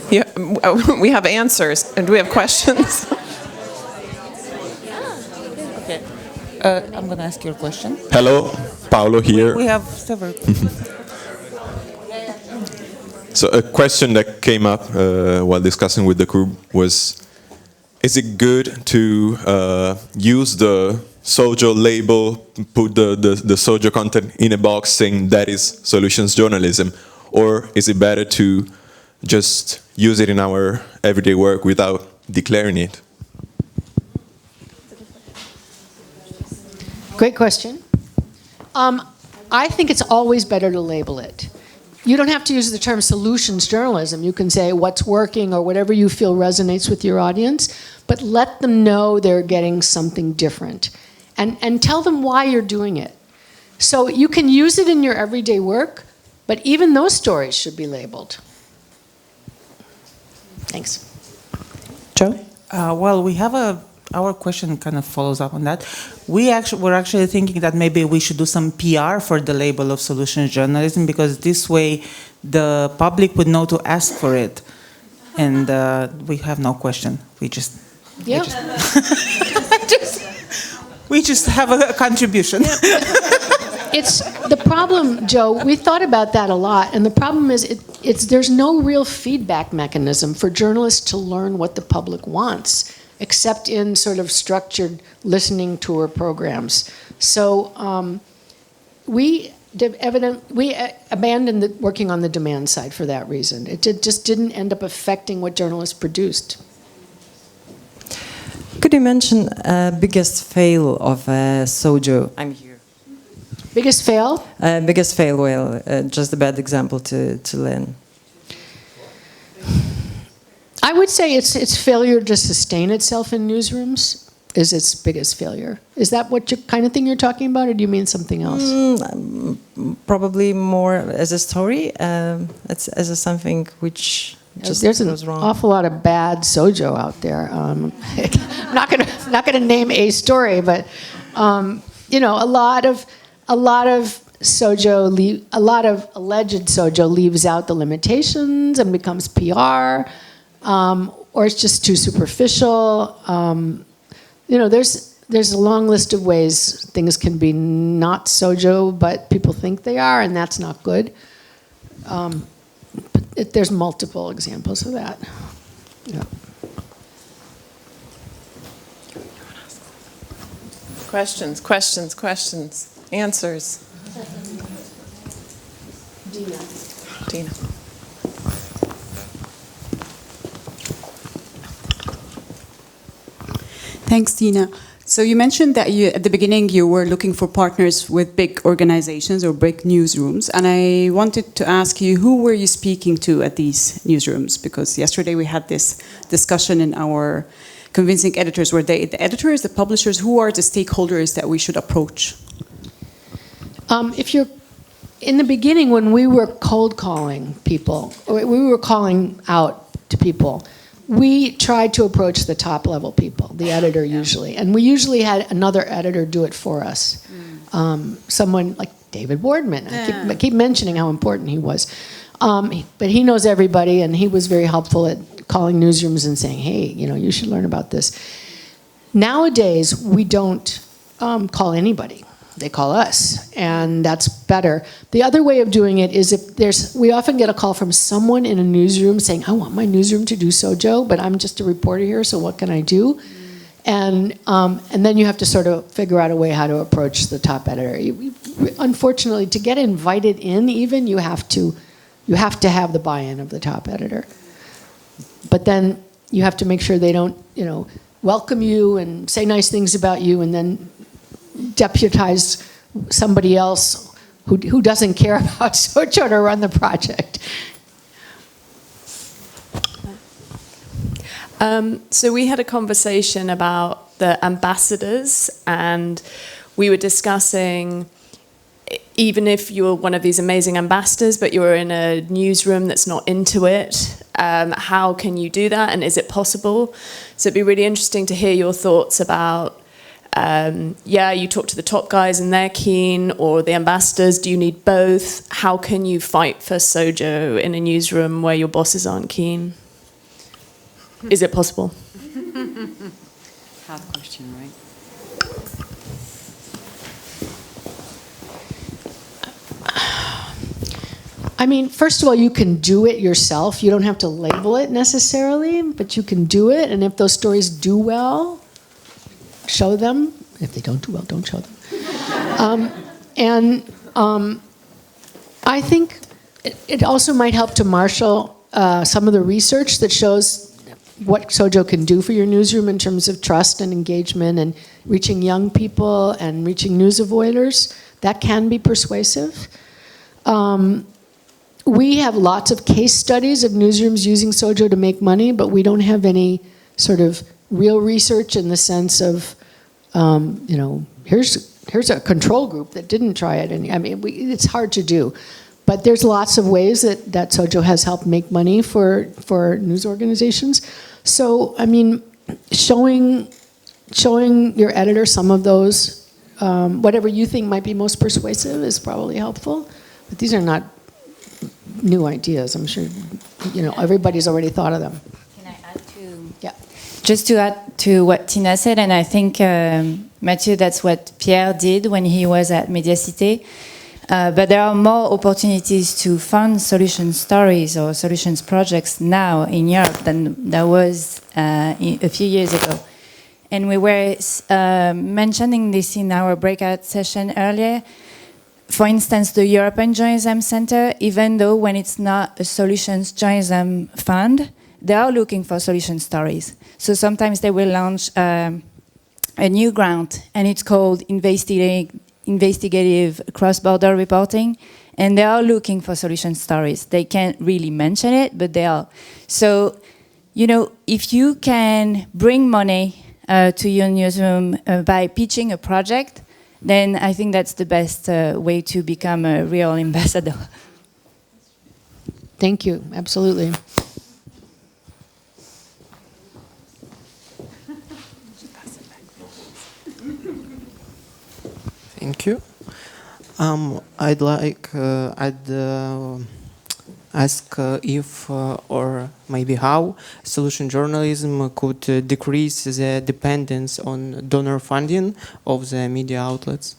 Yeah, we have answers. And do we have questions? Okay. I'm going to ask you a question. Hello, Paolo here. We have several. So a question that came up while discussing with the group was, is it good to use the Sojo label, put the Sojo content in a box saying that is solutions journalism? Or is it better to just use it in our everyday work without declaring it? Great question. I think it's always better to label it. You don't have to use the term solutions journalism. You can say what's working or whatever you feel resonates with your audience, but let them know they're getting something different. And tell them why you're doing it. So you can use it in your everyday work, but even those stories should be labeled. Thanks. Joe? Well, we have our question kind of follows up on that. We're actually thinking that maybe we should do some PR for the label of solutions journalism, because this way the public would know to ask for it. And we have no question. We just we just have a contribution. It's the problem, Joe. We thought about that a lot, and the problem is there's no real feedback mechanism for journalists to learn what the public wants, except in sort of structured listening tour programs. So we abandoned working on the demand side for that reason. It just didn't end up affecting what journalists produced. Could you mention biggest fail of Sojo? I'm here. Biggest fail? Biggest fail, well, just a bad example to learn. I would say its failure to sustain itself in newsrooms is its biggest failure. Is that what kind of thing you're talking about, or do you mean something else? Probably more as a story, as a something which just There's an goes wrong. awful lot of bad Sojo out there. I'm not gonna name a story, but you know, a lot of Sojo, a lot of alleged Sojo leaves out the limitations and becomes PR, or it's just too superficial. You know, there's a long list of ways things can be not Sojo, but people think they are, and that's not good. There's multiple examples of that. Yeah. Questions, questions, questions, answers. Dina. Thanks, Tina. So you mentioned that at the beginning you were looking for partners with big organizations or big newsrooms, and I wanted to ask you, who were you speaking to at these newsrooms? Because yesterday we had this discussion in our Convincing Editors, where the editors, the publishers, who are the stakeholders that we should approach? If you're in the beginning, when we were cold calling people, we were calling out to people, we tried to approach the top level people, the editor usually, and we usually had another editor do it for us. Someone like David Boardman. I keep mentioning how important he was, but he knows everybody, and he was very helpful at calling newsrooms and saying, "Hey, you know, you should learn about this." Nowadays, we don't call anybody. They call us, and that's better. The other way of doing it is we often get a call from someone in a newsroom saying, I want my newsroom to do Sojo, but I'm just a reporter here, so what can I do? And then you have to sort of figure out a way how to approach the top editor. Unfortunately, to get invited in even, you have to have the buy-in of the top editor. But then you have to make sure they don't, welcome you and say nice things about you and then deputize somebody else who doesn't care about Sojo to run the project. So we had a conversation about the ambassadors, and we were discussing, even if you're one of these amazing ambassadors, but you're in a newsroom that's not into it, how can you do that, and is it possible? So it'd be really interesting to hear your thoughts about, you talk to the top guys and they're keen, or the ambassadors, do you need both? How can you fight for Sojo in a newsroom where your bosses aren't keen? Is it possible? Hard question, right? I mean, first of all, you can do it yourself. You don't have to label it necessarily, but you can do it. And if those stories do well, show them. If they don't do well, don't show them. I think it also might help to marshal some of the research that shows what Sojo can do for your newsroom in terms of trust and engagement and reaching young people and reaching news avoiders. That can be persuasive. We have lots of case studies of newsrooms using Sojo to make money, but we don't have any sort of real research in the sense of, here's a control group that didn't try it. And it's hard to do. But there's lots of ways that Sojo has helped make money for news organizations. So, showing your editor some of those, whatever you think might be most persuasive is probably helpful. But these are not new ideas. I'm sure, everybody's already thought of them. Can I add to? Yeah. Just to add to what Tina said, and I think, Mathieu, that's what Pierre did when he was at Mediacité. But there are more opportunities to fund solution stories or solutions projects now in Europe than there was a few years ago. And we were mentioning this in our breakout session earlier. For instance, the European Journalism Center, even though when it's not a solutions journalism fund, they are looking for solution stories. So sometimes they will launch a new grant, and it's called investigative cross-border reporting, and they are looking for solution stories. They can't really mention it, but they are. So, if you can bring money to your newsroom by pitching a project, then I think that's the best way to become a real ambassador. Thank you. Absolutely. Thank you. I'd ask if or maybe how solution journalism could decrease the dependence on donor funding of the media outlets.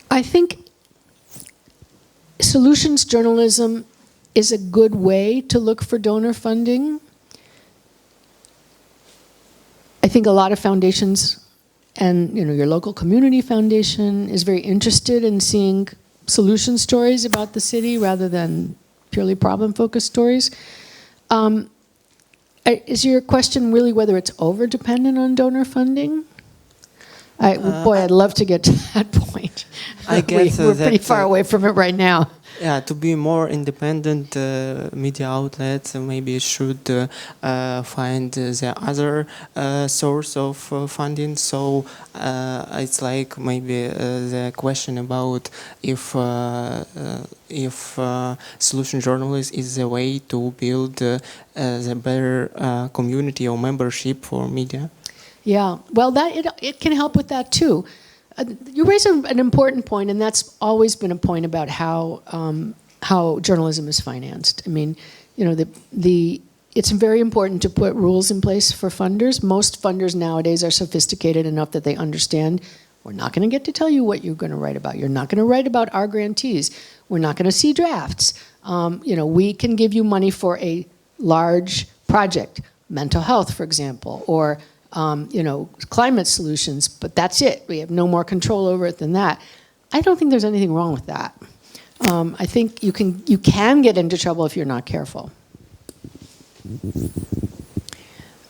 I think solutions journalism is a good way to look for donor funding. I think a lot of foundations and your local community foundation is very interested in seeing solution stories about the city rather than purely problem-focused stories. Is your question really whether it's over-dependent on donor funding? Boy, I'd love to get to that point. I guess we're pretty far away from it right now. Yeah, to be more independent media outlets, maybe should find the other source of funding. So it's like maybe the question about if solution journalism is the way to build the better community or membership for media. Yeah, well, it can help with that too. You raise an important point, and that's always been a point about how journalism is financed. I mean, you know, it's very important to put rules in place for funders. Most funders nowadays are sophisticated enough that they understand we're not going to get to tell you what you're going to write about. You're not going to write about our grantees. We're not going to see drafts. You know, we can give you money for a large project, mental health, for example, or you know, climate solutions, but that's it. We have no more control over it than that. I don't think there's anything wrong with that. I think you can get into trouble if you're not careful.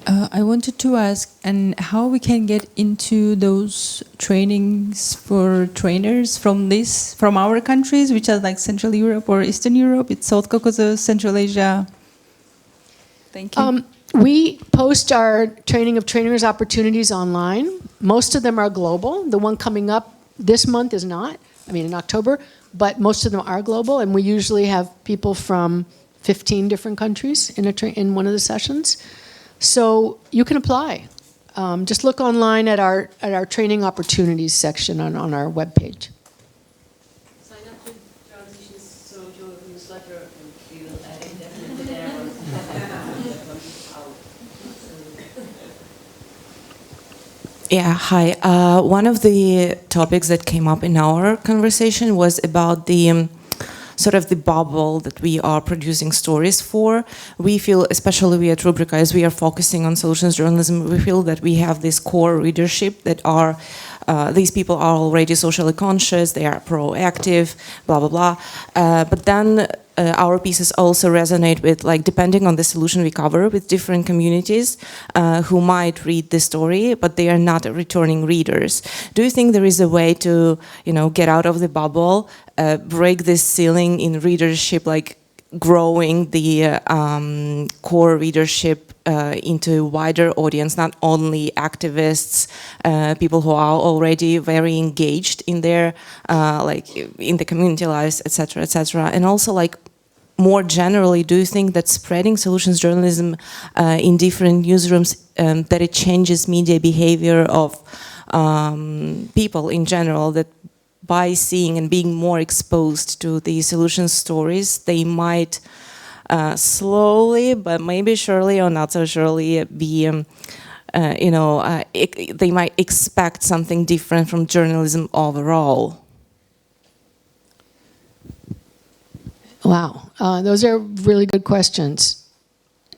I wanted to ask, and how we can get into those trainings for trainers from our countries, which are like Central Europe or Eastern Europe, it's South Caucasus, Central Asia. Thank you. We post our training of trainers opportunities online. Most of them are global. The one coming up this month is not, I mean in October, but most of them are global, and we usually have people from 15 different countries in one of the sessions. So you can apply. Just look online at our training opportunities section on our webpage. Sign up to Transitions Social newsletter and feel definitely there. Yeah, hi. One of the topics that came up in our conversation was about the sort of the bubble that we are producing stories for. We feel, especially we at Rubrica, as we are focusing on solutions journalism, we feel that we have this core readership that are, these people are already socially conscious, they are proactive, blah, blah, blah. But then our pieces also resonate with, like, depending on the solution we cover, with different communities who might read the story, but they are not returning readers. Do you think there is a way to, you know, get out of the bubble, break this ceiling in readership, like growing the core readership into a wider audience, not only activists, people who are already very engaged in their, like in the community lives, etc., etc., and also like more generally, do you think that spreading solutions journalism in different newsrooms, that it changes media behavior of people in general, that by seeing and being more exposed to the solutions stories, they might slowly, but maybe surely or not so surely, be, you know, they might expect something different from journalism overall? Wow, those are really good questions.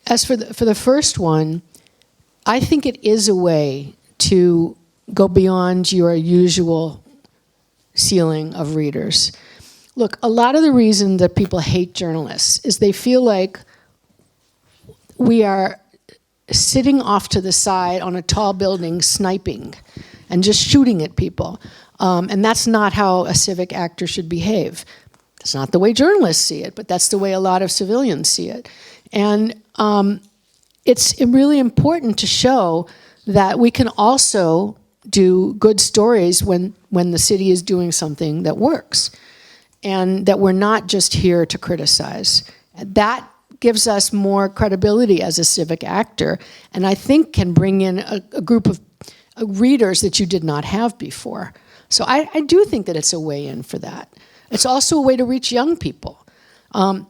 As for the first one, I think it is a way to go beyond your usual ceiling of readers. Look, a lot of the reason that people hate journalists is they feel like we are sitting off to the side on a tall building sniping and just shooting at people. And that's not how a civic actor should behave. It's not the way journalists see it, but that's the way a lot of civilians see it. And it's really important to show that we can also do good stories when the city is doing something that works, and that we're not just here to criticize. That gives us more credibility as a civic actor, and I think can bring in a group of readers that you did not have before. So I do think that it's a way in for that. It's also a way to reach young people. A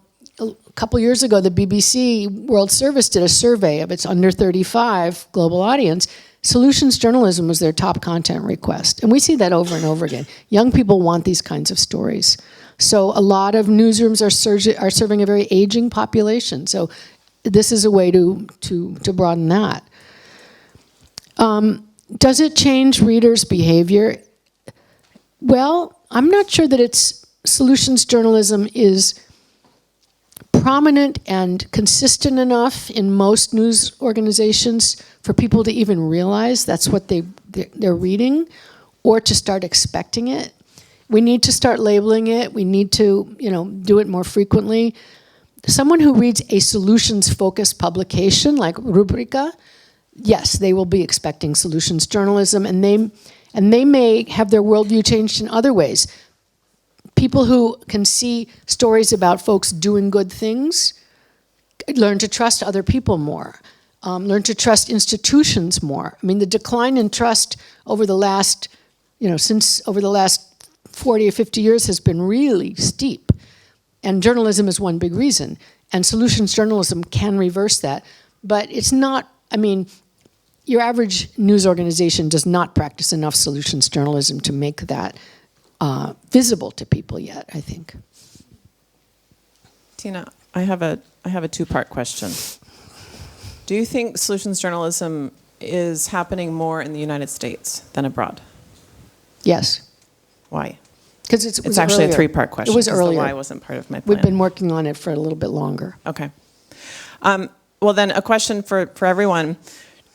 couple years ago, the BBC World Service did a survey of its under 35 global audience. Solutions journalism was their top content request. And we see that over and over again. Young people want these kinds of stories. So a lot of newsrooms are serving a very aging population. So this is a way to broaden that. Does it change readers' behavior? Well, I'm not sure that solutions journalism is prominent and consistent enough in most news organizations for people to even realize that's what they're reading, or to start expecting it. We need to start labeling it. We need to, you know, do it more frequently. Someone who reads a solutions-focused publication like Rubrica, yes, they will be expecting solutions journalism, and they may have their worldview changed in other ways. People who can see stories about folks doing good things learn to trust other people more, learn to trust institutions more. I mean, the decline in trust over the last since over the last 40 or 50 years has been really steep. And journalism is one big reason. And solutions journalism can reverse that. But it's not, your average news organization does not practice enough solutions journalism to make that visible to people yet, I think. Tina, I have a two-part question. Do you think solutions journalism is happening more in the United States than abroad? Yes. Why? Because it's actually earlier. a three-part question. It was 'cause the earlier. why wasn't part of my plan. We've been working on it for a little bit longer. Okay. Well, then a question for everyone.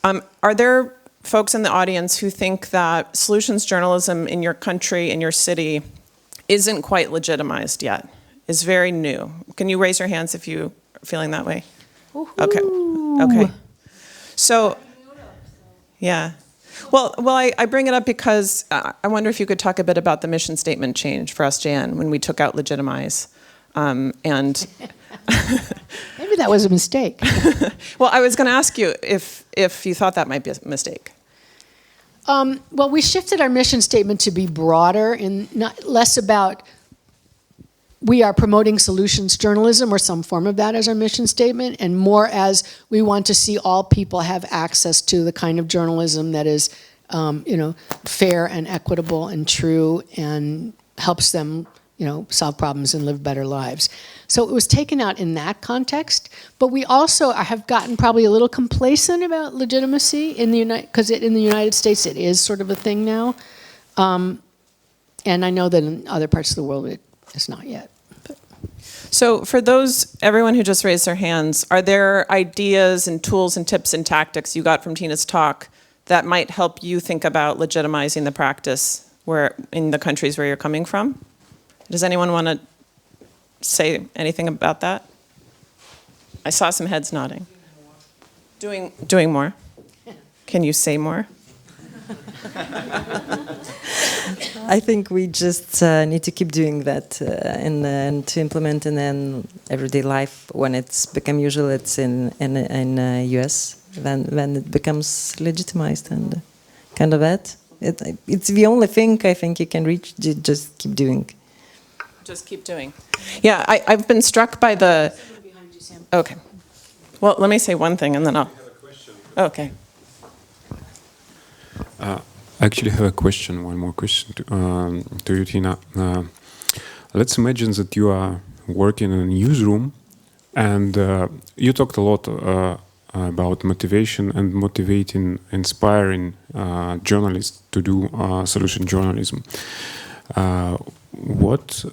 Are there folks in the audience who think that solutions journalism in your country, in your city, isn't quite legitimized yet, is very new? Can you raise your hands if you are feeling that way? Okay. Okay. So, yeah. Well, I bring it up because I wonder if you could talk a bit about the mission statement change for SJN when we took out legitimize. And maybe that was a mistake. Well, I was going to ask you if you thought that might be a mistake. Well, we shifted our mission statement to be broader and less about we are promoting solutions journalism or some form of that as our mission statement, and more as we want to see all people have access to the kind of journalism that is, fair and equitable and true and helps them, solve problems and live better lives. So it was taken out in that context, but we also have gotten probably a little complacent about legitimacy in the in the United States it is sort of a thing now, and I know that in other parts of the world it's not yet. So for everyone who just raised their hands, are there ideas and tools and tips and tactics you got from Tina's talk that might help you think about legitimizing the practice in the countries where you're coming from? Does anyone want to say anything about that? I saw some heads nodding. Doing more. Can you say more? I think we just need to keep doing that and to implement in everyday life. When it's become usual, it's in US. Then it becomes legitimized and kind of that. It's the only thing I think you can reach. Just keep doing. Just keep doing. Yeah, I've been struck by the. Okay. Well, let me say one thing and then I'll. Okay. I actually have a question, one more question to you, Tina. Let's imagine that you are working in a newsroom and you talked a lot about motivation and motivating, inspiring journalists to do solution journalism. What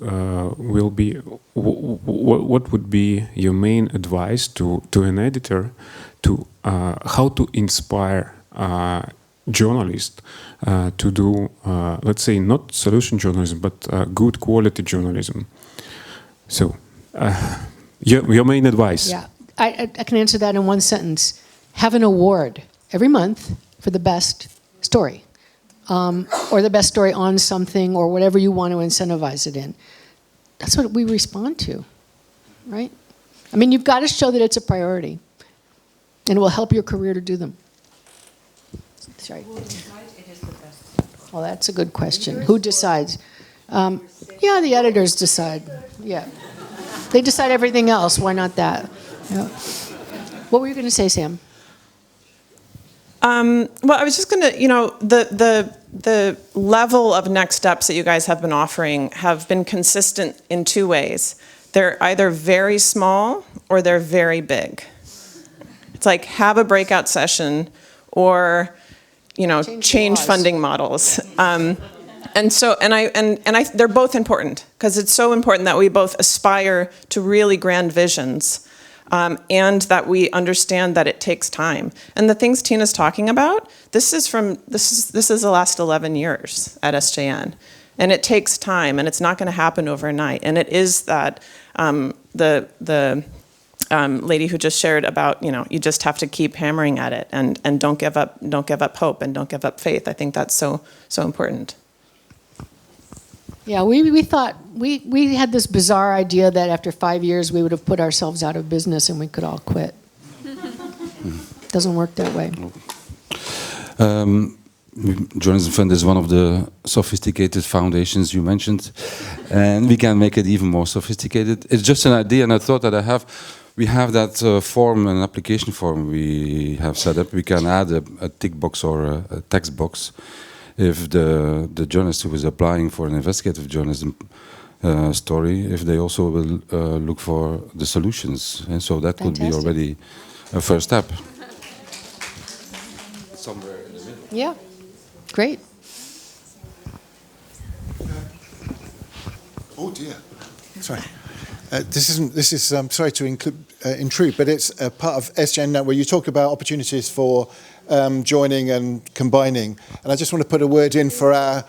would be your main advice to an editor to how to inspire journalists to do, let's say, not solution journalism, but good quality journalism? So, your main advice. Yeah, I can answer that in one sentence. Have an award every month for the best story, or the best story on something, or whatever you want to incentivize it in. That's what we respond to, right? I mean, you've got to show that it's a priority, and it will help your career to do them. That's right. Well, that's a good question. Who decides? Yeah, the editors decide. Yeah. They decide everything else. Why not that? Yeah. What were you going to say, Sam? Well, I was just going to, the level of next steps that you guys have been offering have been consistent in two ways. They're either very small or they're very big. It's like have a breakout session or, change funding models. And so, they're both important because it's so important that we both aspire to really grand visions, and that we understand that it takes time. And the things Tina's talking about, this is the last 11 years at SJN, and it takes time, and it's not going to happen overnight. And it is that the lady who just shared about, you just have to keep hammering at it and don't give up hope and don't give up faith. I think that's so important. Yeah, we thought, we had this bizarre idea that after 5 years we would have put ourselves out of business and we could all quit. Doesn't work that way. Journalism Fund is one of the sophisticated foundations you mentioned, and we can make it even more sophisticated. It's just an idea, and I thought that we have that form, an application form we have set up. We can add a tick box or a text box if the journalist who is applying for an investigative journalism story, if they also will look for the solutions. And so that could be already a first step. Somewhere in the middle. Yeah, great. Oh dear. Sorry. This is sorry to intrude, but it's a part of SGN now where you talk about opportunities for joining and combining. And I just want to put a word in for our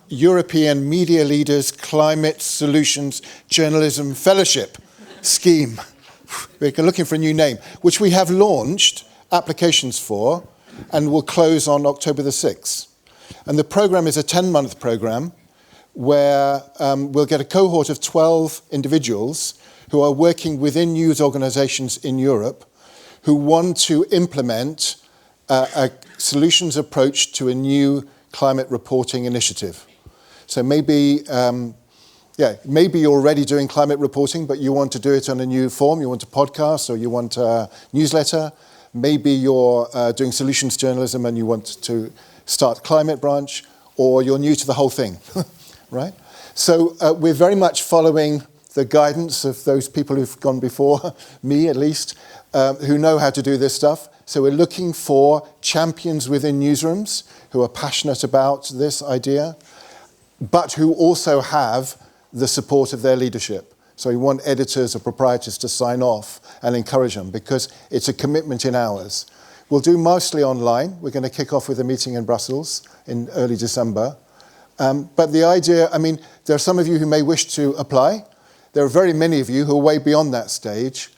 European Media Leaders Climate Solutions Journalism Fellowship scheme. We're looking for a new name, which we have launched applications for and will close on October the 6th. And the program is a 10-month program where we'll get a cohort of 12 individuals who are working within news organizations in Europe who want to implement a solutions approach to a new climate reporting initiative. So maybe you're already doing climate reporting, but you want to do it on a new form. You want a podcast or you want a newsletter. Maybe you're doing solutions journalism and you want to start a climate branch, or you're new to the whole thing, right? So we're very much following the guidance of those people who've gone before, me at least, who know how to do this stuff. So we're looking for champions within newsrooms who are passionate about this idea, but who also have the support of their leadership. So we want editors or proprietors to sign off and encourage them, because it's a commitment in hours. We'll do mostly online. We're going to kick off with a meeting in Brussels in early December. But the idea, I mean, there are some of you who may wish to apply. There are very many of you who are way beyond that stage.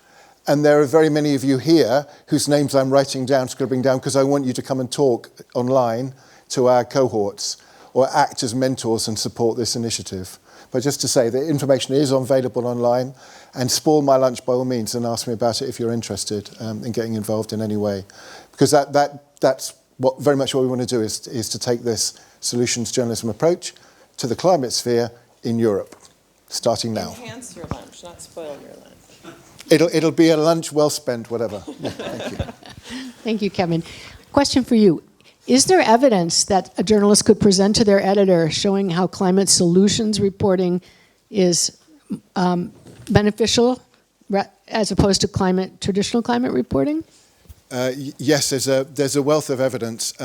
And there are very many of you here whose names I'm writing down, scribbling down, because I want you to come and talk online to our cohorts or act as mentors and support this initiative. But just to say, the information is available online, and spoil my lunch by all means and ask me about it if you're interested in getting involved in any way. Because that's very much what we want to do, is to take this solutions journalism approach to the climate sphere in Europe, starting now. Enhance your lunch, not spoil your lunch. It'll be a lunch well spent, whatever. Yeah, thank you. Thank you, Kevin. Question for you. Is there evidence that a journalist could present to their editor showing how climate solutions reporting is beneficial as opposed to traditional climate reporting? Yes, there's a wealth of evidence.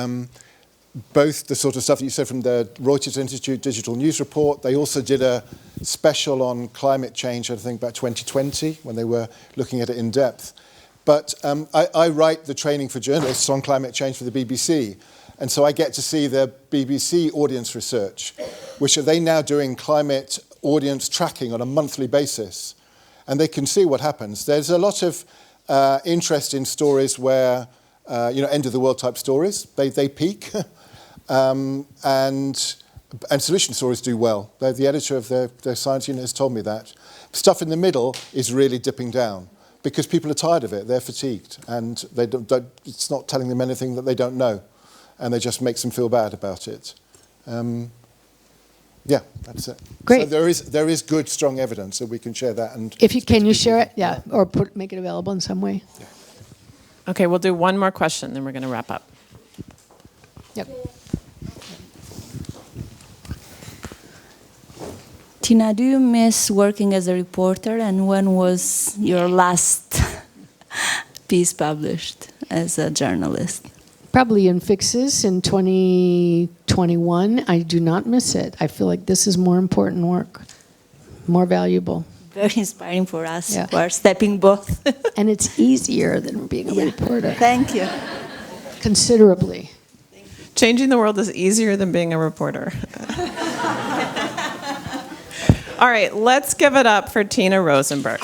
Both the sort of stuff that you said from the Reuters Institute Digital News Report. They also did a special on climate change, I think about 2020, when they were looking at it in depth. But I write the training for journalists on climate change for the BBC. And so I get to see the BBC audience research, which are they now doing climate audience tracking on a monthly basis. And they can see what happens. There's a lot of interest in stories where, end of the world type stories, they peak. And solution stories do well. The editor of the science unit has told me that. Stuff in the middle is really dipping down because people are tired of it. They're fatigued, and it's not telling them anything that they don't know, and it just makes them feel bad about it. Yeah, that's it. Great. So there is good, strong evidence that we can share that. And can you share it? Yeah, or make it available in some way. Yeah. Okay, we'll do one more question, then we're going to wrap up. Yep. Tina, do you miss working as a reporter, and when was your last piece published as a journalist? Probably in Fixes in 2021. I do not miss it. I feel like this is more important work, more valuable. Very inspiring for us who are stepping both. And it's easier than being a reporter. Thank you. Considerably. Changing the world is easier than being a reporter. All right, let's give it up for Tina Rosenberg.